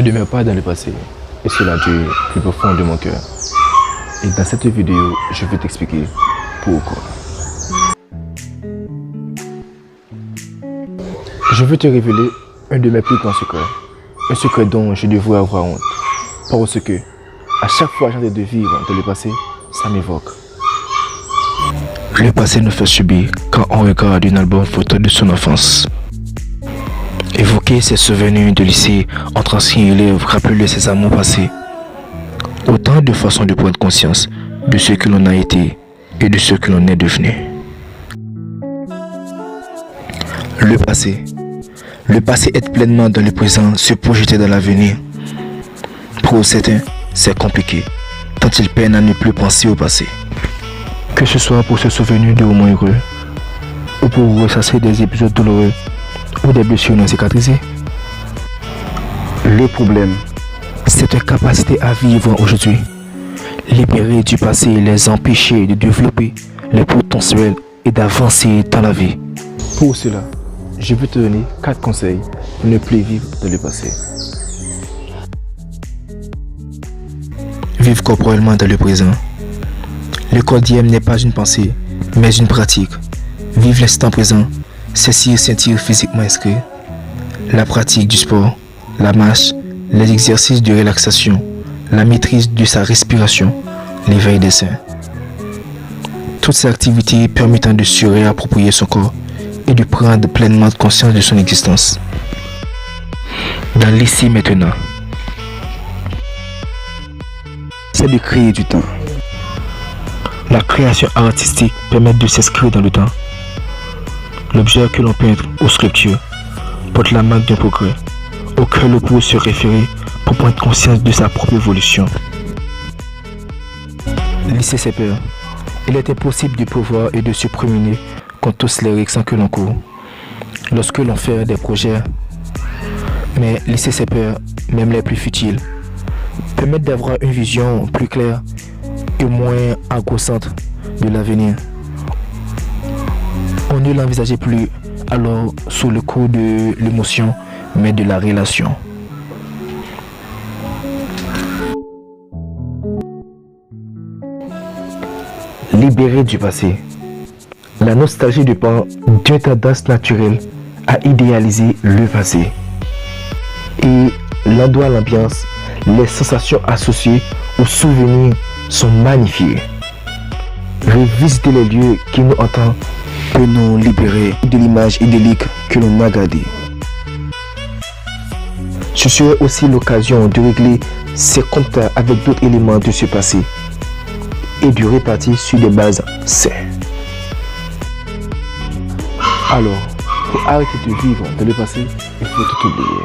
Je ne demeure pas dans le passé, et cela du plus profond de mon cœur. Et dans cette vidéo, je vais t'expliquer pourquoi. Je veux te révéler un de mes plus grands secrets. Un secret dont je devrais avoir honte. Parce que, à chaque fois que j'ai de vivre dans le passé, ça m'évoque. Le passé nous fait subir quand on regarde un album photo de son enfance. Évoquer ses souvenirs de lycée entre anciens élèves, rappeler ses amours passés. Autant de façons de prendre conscience de ce que l'on a été et de ce que l'on est devenu. Le passé. Le passé est pleinement dans le présent, se projeter dans l'avenir. Pour certains, c'est compliqué, tant ils peinent à ne plus penser au passé. Que ce soit pour se souvenir de moments heureux, ou pour ressasser des épisodes douloureux, ou des blessures non cicatrisées. Le problème, c'est une capacité à vivre aujourd'hui, libérer du passé et les empêcher de développer les potentiels et d'avancer dans la vie. Pour cela, je vais te donner 4 conseils pour ne plus vivre dans le passé. Vivre corporellement dans le présent. Le quatrième n'est pas une pensée, mais une pratique. Vivre l'instant présent, c'est s'y sentir physiquement inscrit. La pratique du sport, la marche, les exercices de relaxation, la maîtrise de sa respiration, l'éveil des saints. Toutes ces activités permettant de se réapproprier son corps et de prendre pleinement conscience de son existence. Dans l'ici maintenant, c'est de créer du temps. La création artistique permet de s'inscrire dans le temps. L'objet que l'on peint ou sculpture porte la marque d'un progrès auquel l'on peut se référer pour prendre conscience de sa propre évolution. Laisser ses peurs. Il est impossible de pouvoir et de se promener contre tous les risques que l'on court lorsque l'on fait des projets. Mais laisser ses peurs, même les plus futiles, permettent d'avoir une vision plus claire et moins angoissante de l'avenir. On ne l'envisageait plus alors sous le coup de l'émotion, mais de la relation. Libéré du passé. La nostalgie dépend d'une tendance naturelle à idéaliser le passé. Et l'endroit, l'ambiance, les sensations associées aux souvenirs sont magnifiées. Revisiter les lieux qui nous entendent peut nous libérer de l'image idyllique que l'on a gardée. Ce serait aussi l'occasion de régler ses comptes avec d'autres éléments de ce passé et de repartir sur des bases saines. Alors, pour arrêter de vivre dans le passé, il faut tout oublier.